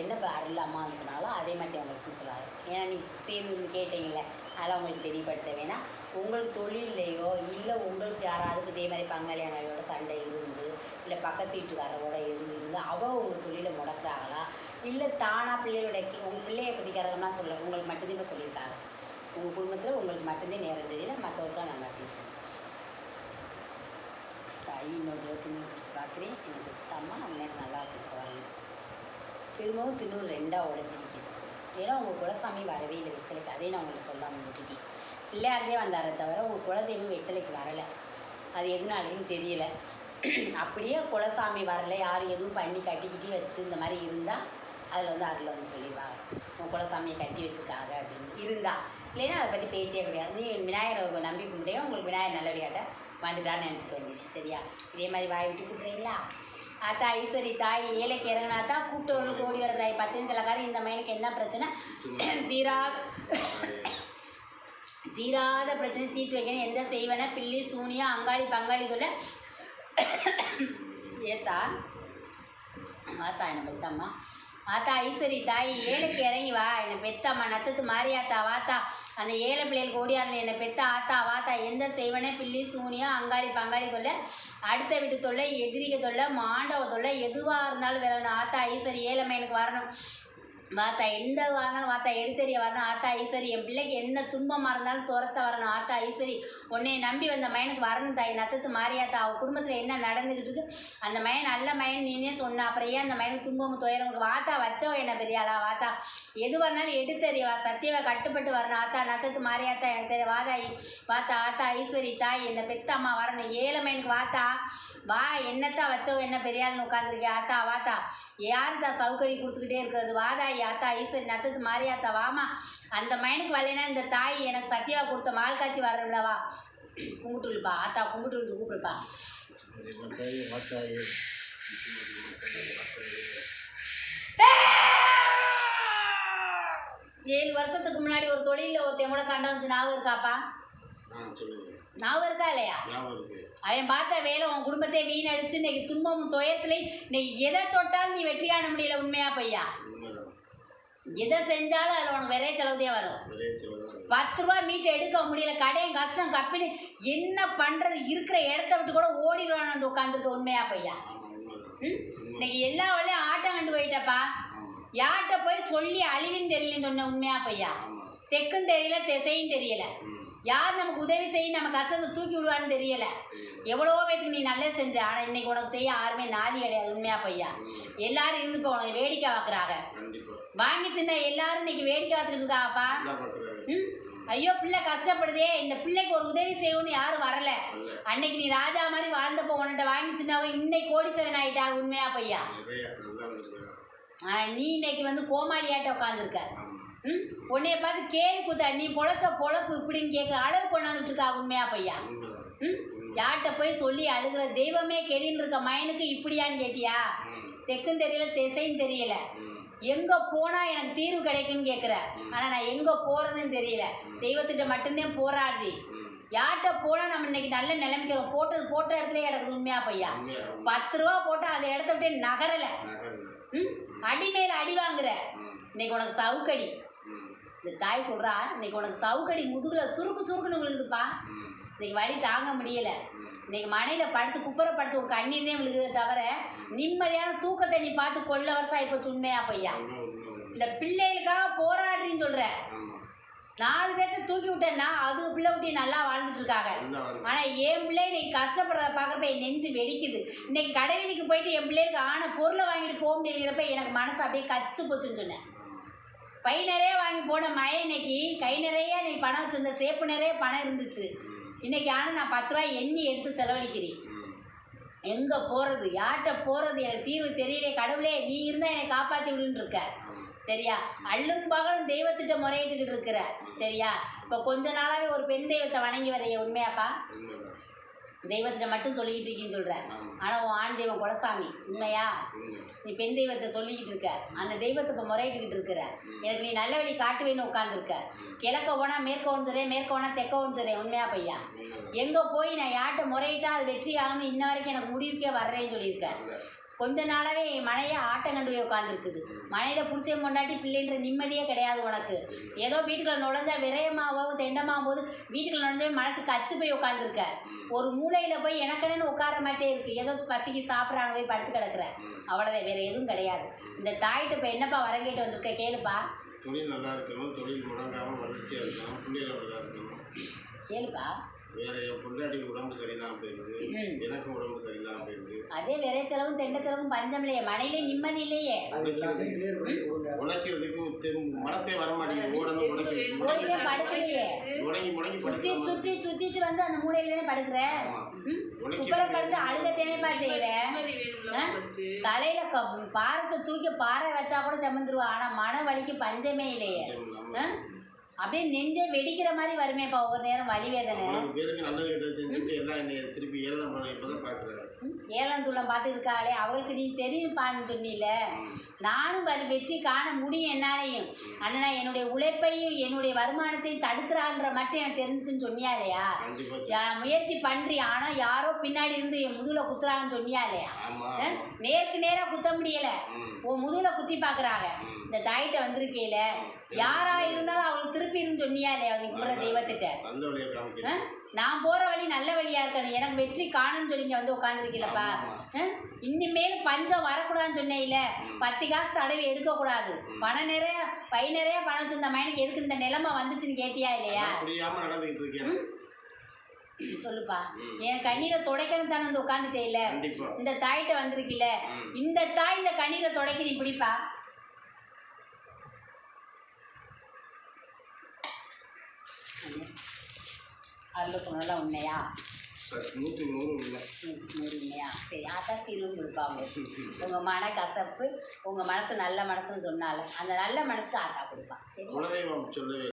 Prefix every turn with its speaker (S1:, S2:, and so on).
S1: என்ன அருள் அம்மான்னு சொன்னாலும் அதே மாதிரி அவங்களுக்கும் சொல்லுவாங்க. ஏன்னா நீங்கள் சேர்ந்து கேட்டீங்கல்ல, அதெல்லாம் உங்களுக்கு தெரியப்படுத்த வேணாம். உங்களுக்கு தொழிலையோ இல்லை உங்களுக்கு யாராவது இதே மாதிரி பங்காளியாங்களோட சண்டை இருந்து, இல்லை பக்கத்து வீட்டுக்காரரோட எது இருந்து உங்கள் தொழிலை முடக்கிறாங்களா, இல்லை தானாக பிள்ளையோட உங்கள் பிள்ளையை பற்றி கரகம்னா சொல்ல உங்களுக்கு மட்டும்தான் இப்போ சொல்லியிருக்காங்க. உங்கள் குடும்பத்தில் உங்களுக்கு மட்டும்தான் நேரம் தெரியல, மற்றவர்களும் நல்லா தெரியும். தாய் இன்னொரு தடவை தின்னு பிடிச்சி பார்க்குறேன். எனக்கு வித்தாம்மா நேரம் நல்லா இருக்கும் வரல. திரும்பவும் தின்னூறு 2ஆக உடஞ்சிருக்குது. ஏன்னா உங்கள் குலசாமி வரவே இல்லை வெத்தலைக்கு. அதே நான் உங்களுக்கு சொல்லாமல் விட்டுட்டேன். பிள்ளையார்தே வந்தாரே தவிர உங்கள் குலதெய்வம் வெத்தலைக்கு வரலை. அது எதுனாலேயும் தெரியலை. அப்படியே குலசாமி வரலை, யாரும் எதுவும் பண்ணி கட்டிக்கிட்டி வச்சு இந்த மாதிரி இருந்தால் அதில் வந்து அருள் வந்து சொல்லிடுவாங்க, உங்கள் குலசாமியை கட்டி வச்சுருக்காங்க அப்படின்னு இருந்தால். இல்லைன்னா அதை பற்றி பேச்சே கிடையாது. நீ விநாயகரை நம்பி கும்பிட்டே உங்களுக்கு விநாயகர் நல்லபடியாட்ட வந்துட்டான்னு நினச்சிக்க வேண்டியது. சரியா? இதே மாதிரி வாய் விட்டு கூப்பிட்றீங்களா? ஆத்தா ஈஸ்வரி தாய் ஏழைக்கு இறங்கினாத்தா கூப்பிட்டவர்களுக்கு ஓடி வர தாய் 10 தலைக்காரர் இந்த மைனுக்கு என்ன பிரச்சனை தீராத பிரச்சனை தீர்த்து வைக்கணும். எந்த செய்வன பில்லி சூனியா அங்காளி பங்காளி சொல்ல ஏத்தா ஆத்தா என்னை பெத்தம்மா. ஆத்தா ஈஸ்வரி தாய் ஏழைக்கு இறங்கி வா, என்னை பெத்தம்மா நத்தத்து மாறியாத்தா வாத்தா. அந்த ஏழை பிள்ளைகளுக்கு ஓடியாருன்னு என்னை பெத்த ஆத்தா வாத்தா. எந்த செய்வனே பில்லி சூனியா அங்காளி பங்காளி தொல்லை, அடுத்த வீட்டு தொல்லை, எதிரிக தொல்லை, மாண்டவ தொல்லை, எதுவாக இருந்தாலும் வரணும் ஆத்தா ஈஸ்வரி. ஏழைமை எனக்கு வரணும் வாத்தா. எந்த வரணும் வாத்தா, எடுத்தறிய வரணும் ஆத்தா ஈஸ்வரி. என் பிள்ளைக்கு எந்த துன்பமாக இருந்தாலும் துரத்த வரணும் ஆத்தா ஈஸ்வரி. உன்னையை நம்பி வந்த மயனுக்கு வரணும் தாய் நத்தத்து மாறியாத்தா. அவள் குடும்பத்தில் என்ன நடந்துக்கிட்டு இருக்கு, அந்த மயன் நல்ல மயன் நீனே சொன்ன, அப்புறம் ஏன் அந்த மயனுக்கு துன்பமும் துயரம் வாத்தா வச்சவ என்ன பெரியாளா வாத்தா. எது வரனாலும் எடுத்தறியவா சத்தியவை கட்டுப்பட்டு வரணும் ஆத்தா நத்தத்து மாறியாத்தா. எனக்கு தெரிய வாதாயி வாத்தா ஆத்தா ஈஸ்வரி தாய் என்னை பெத்த அம்மா வரணும். ஏழை மயனுக்கு வாத்தா வா, என்னத்தான் வச்சவ என்ன பெரியாள்னு உட்காந்துருக்கே ஆத்தா வாத்தா. யாரு தான் சவுக்கடி கொடுத்துக்கிட்டே இருக்கிறது வாதாயி ஆத்தா ஈஸ்வரி நத்தத்து மாறியாத்தா வாமா. அந்த மயனுக்கு வரலைன்னா இந்த தாய் எனக்கு சத்தியவா கொடுத்த மால் காட்சி வரலவா. கும்பிட்டுருப்பா ஆத்தா, கும்பிட்டு வந்து கூப்பிடுப்பா. 7 வருஷத்துக்கு முன்னாடி ஒரு தொழிலில் ஒருத்தன் கூட சண்டை வந்து ஞாபகம் இருக்காப்பா? ஞாபகம் இருக்கா இல்லையா? அவன் பார்த்த வேலை உன் குடும்பத்தை வீணடிச்சு இன்னைக்கு துன்பமும் துயரத்துல இன்னைக்கு எதை தொட்டாலும் நீ வெற்றி காண முடியல. உண்மையா பையா? எதை செஞ்சாலும் அதில் உனக்கு விரைய செலவுதே வரும். 10 ரூபா மீட்டை எடுக்க முடியல, கடையும் கஷ்டம் கப்பின்னு என்ன பண்ணுறது, இருக்கிற இடத்த விட்டு கூட ஓடிடுவான்னு வந்து உட்காந்துருக்க. உண்மையா பையா? இன்னைக்கு எல்லா வழியும் ஆட்டம் கண்டு போயிட்டப்பா. யார்கிட்ட போய் சொல்லி அழிவின்னு தெரியலன்னு சொன்ன. உண்மையா பையா? தெற்கும் தெரியல திசையும் தெரியல. யார் நமக்கு உதவி செய்ய நம்ம கஷ்டத்தை தூக்கி விடுவான்னு தெரியலை. எவ்வளவோ பேருக்கு நீ நல்லது செஞ்ச, ஆனால் இன்னைக்கு உனக்கு செய்ய யாருமே நாதி கிடையாது. உண்மையா பையா? எல்லாரும் இருந்து இப்போ உனக்கு வேடிக்கை பார்க்குறாங்க. வாங்கி தின்ன எல்லாரும் இன்னைக்கு வேடிக்கை பார்த்துக்கிட்டு இருக்காப்பா. ஐயோ பிள்ளை கஷ்டப்படுதே, இந்த பிள்ளைக்கு ஒரு உதவி செய்யணும்னு யாரும் வரல. அன்னைக்கு நீ ராஜா மாதிரி வாழ்ந்தப்போ உன்கிட்ட வாங்கி தின்னாவோ இன்னைக்கு கோடீஸ்வரன் ஆகிட்டா. உண்மையா பையா? நீ இன்னைக்கு வந்து கோமாளியாட்ட உட்காந்துருக்க. உன்னைய பார்த்து கேலி கூத்தா, நீ பொழைச்ச பொழப்பு இப்படின்னு கேட்குற அளவு கொண்டாந்துட்டு இருக்கா. உண்மையா பையா? யார்கிட்ட போய் சொல்லி அழுகிற தெய்வமே கெரின்னு இருக்க மயனுக்கு இப்படியான்னு கேட்டியா? தெற்கும் தெரியல திசையும் தெரியல, எங்கே போனால் எனக்கு தீர்வு கிடைக்குன்னு கேட்குற. ஆனால் நான் எங்கே போகிறதுன்னு தெரியல. தெய்வத்திட்ட மட்டும்தான் போராடுது. யார்கிட்ட போனால் நம்ம இன்னைக்கு நல்ல நிலைமைக்கிறோம். போட்ட இடத்துல கிடக்குது. உண்மையா பையா? 10 ரூபா போட்டால் அந்த இடத்த விட்டு நகரலை. அடி மேலே அடி வாங்குற. இன்னைக்கு உனக்கு சவுக்கடி. இந்த தாய் சொல்கிறா, இன்னைக்கு உனக்கு சவுக்கடி முதுகில் சுருக்குன்னு விழுகுதுப்பா. இன்னைக்கு வலி தாங்க முடியலை. இன்னைக்கு மனையில் படுத்து குப்பரை படுத்து உன் கண்ணீர்னே விழுகுதே தவிர நிம்மதியான தூக்கத்தை நீ பார்த்து கொள்ள வருஷம் ஆகிப்போச்சு. உண்மையா பையா? இந்த பிள்ளைகளுக்காக போராடுறீன்னு சொல்கிற. 4 பேர்த்த தூக்கி விட்டேன்னா அது பிள்ளை குட்டி நல்லா வாழ்ந்துட்டு இருக்காங்க. ஆனால் என் பிள்ளை இன்னைக்கு கஷ்டப்படுறத பார்க்குறப்ப என் நெஞ்சு வெடிக்குது. இன்னைக்கு கடை வீதிக்கு போயிட்டு என் பிள்ளைக்கு ஆன பொருளை வாங்கிட்டு போக முடியலைங்கிறப்ப எனக்கு மனசு அப்படியே கச்சு போச்சுன்னு சொன்னேன். பை நிறைய வாங்கி போன மயம் இன்னைக்கு கை நிறைய இன்னைக்கு பணம் வச்சுருந்த சேப்பு நிறைய பணம் இருந்துச்சு. இன்னைக்கு ஆனால் நான் 10 ரூபாய் எண்ணி எடுத்து செலவழிக்கிறேன். எங்கே போகிறது, யார்கிட்ட போகிறது, எனக்கு தீர்வு தெரியலே. கடவுளே நீ இருந்தால் என்னை காப்பாற்றி விடுன்னு இருக்க. சரியா? அள்ளும் பகலும் தெய்வத்திட்ட முறையிட்டுக்கிட்டு இருக்கிற. சரியா? இப்போ கொஞ்ச நாளாகவே ஒரு பெண் தெய்வத்தை வணங்கி வரைய. உண்மையாப்பா? தெய்வத்திட்ட மட்டும் சொல்லிக்கிட்டு இருக்கீன்னு சொல்கிற. ஆனால் உன் ஆண் தெய்வம் குலசாமி. உண்மையா? நீ பெண் தெய்வத்தை சொல்லிக்கிட்டு இருக்க. அந்த தெய்வத்தை இப்போ முறையிட்டுக்கிட்டு இருக்கிற. எனக்கு நீ நல்ல வழி காட்டுவேன்னு உட்காந்துருக்க. கிழக்க போனால் மேற்கோன்னு சொல்கிறேன், மேற்க போனால் தெற்கோன்னு சொல்கிறேன். உண்மையா பையா? எங்கே போய் நான் யார்கிட்ட முறையிட்டா அது வெற்றி ஆகணும் இன்ன வரைக்கும் எனக்கு முடிவுக்கே வர்றேன்னு சொல்லியிருக்கேன். கொஞ்ச நாளாகவே மனையை ஆட்டம் கண்டு போய் உட்காந்துருக்குது. மனையில் புருஷன் பொண்டாட்டி பிள்ளைன்ற நிம்மதியே கிடையாது உனக்கு. ஏதோ வீட்டுக்குள்ள நுழைஞ்சா விரயமாவோ தெண்டமாகும் போது வீட்டுக்குள்ள நுழைஞ்சா மனசு கச்சு போய் உட்காந்துருக்க. ஒரு மூலையில் போய் எனக்குன்னு உட்கார மாதிரியே இருக்குது. ஏதோ பசிக்கு சாப்பிட்றாங்க போய் படுத்து கிடக்குற. அவ்வளோதான், வேறு எதுவும் கிடையாது. இந்த தாயிட்ட இப்போ என்னப்பா வரம் கேட்டு வந்திருக்க கேளுப்பா.
S2: தொழில் நல்லா இருக்கணும், தொழில் முடங்காமல் வளர்ச்சியாக இருக்கணும், பிள்ளைகள் நல்லா இருக்கணும்.
S1: கேளுப்பா.
S2: வேற என் பொண்டாட்டிக்கு உடம்பு சரியில்லாமல் போயிடுது, எனக்கும் உடம்பு சரியில்லாமல் போயிடுது.
S1: அதே விரை செலவும் தெண்ட செலவும் பஞ்சம் இல்லையே, மனையிலே நிம்மதி இல்லையே.
S2: உழைக்கிறதுக்கு மனசே வர மாட்டேங்குது. ஓடணும்
S1: ஓடிலே படுக்கலையே. சுற்றி சுற்றி சுற்றிட்டு வந்து அந்த மூலையில தானே படுக்கிற. குப்பரை படுத்து அழுகத்தேனேப்பா செய்யற. தலையில பாரத்தை தூக்கி பாறை வச்சா கூட செமந்துருவா. ஆனா மன வலிக்கு பஞ்சமே இல்லையே. அப்படியே நெஞ்சே வெடிக்கிற மாதிரி வருமேப்பா ஒவ்வொரு நேரம் வலி வேதனை. ஏழாம் சூழம் பார்த்து இருக்காளே அவளுக்கு நீ தெரியுப்பான்னு சொன்னில. நானும் வெற்றி காண முடியும் என்னாலையும். அண்ணனா என்னுடைய உழைப்பையும் என்னுடைய வருமானத்தையும் தடுக்கிறான்ற மட்டும் எனக்கு தெரிஞ்சிச்சுன்னு சொன்னியா இல்லையா? முயற்சி பண்றி, ஆனா யாரோ பின்னாடி இருந்து என் முதுகுல குத்துறாங்கன்னு சொன்னியா இல்லையா? நேருக்கு நேராக குத்த முடியல, உன் முதுகுல குத்தி பாக்குறாங்க. இந்த தாயிட்ட வந்திருக்கையில யாரா இருந்தாலும் அவளுக்கு திருப்பி இருந்து சொன்னியா இல்லையா? அவங்க கும்பிட்ற தெய்வத்திட்ட நான் போற வழி நல்ல வழியா இருக்கணும், எனக்கு வெற்றி காணும்னு சொல்லி இங்க வந்து உட்காந்துருக்கீங்களப்பா. இனிமேல் பஞ்சம் வரக்கூடாதுன்னு சொன்னேயில. 10 காசு தடவை எடுக்கக்கூடாது. பணம் நிறைய பை நிறைய பணம் வச்சிருந்த மயனுக்கு எதுக்கு இந்த நிலைமை வந்துச்சுன்னு கேட்டியா இல்லையா? சொல்லுப்பா. என் கண்ணீரை துடைக்கணும் தானே வந்து உட்காந்துட்டே இல்ல. இந்த தாயிட்ட வந்திருக்கில்ல, இந்த தாய் இந்த கண்ணீரை துடைக்க நீ பிடிப்பா. அதில் சொன்னதெல்லாம் உண்மையா? 100 உண்மையா? சரி, அதான் திரும்ப கொடுப்பாங்க. உங்கள் மன கசப்பு, உங்கள் மனசு நல்ல மனசுன்னு சொன்னாலும் அந்த நல்ல மனசு ஆத்தா கொடுப்பான். சரி.